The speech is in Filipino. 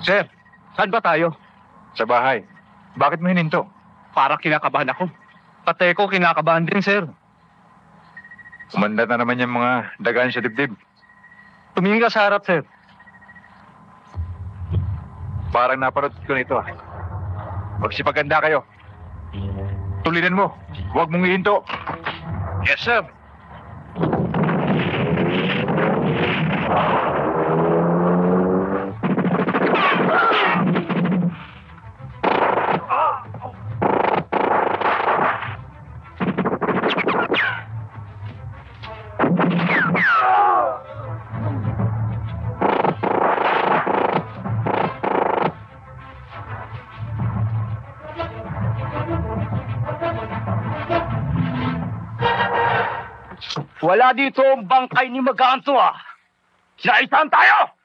Sir, saan ba tayo? Sa bahay. Bakit mo hininto? Parang kinakabahan ako. Pati ko kinakabahan din, sir. Umanda na naman yung mga dagaan sa dibdib. Tumingin ka sa harap, sir. Parang napanood ko nito ah. Magsipaganda kayo. Tulinan mo. Huwag mong hihinto. Yes, sir. Wala dito ang bangkay ni Maganto, ah. Sinaitan tayo!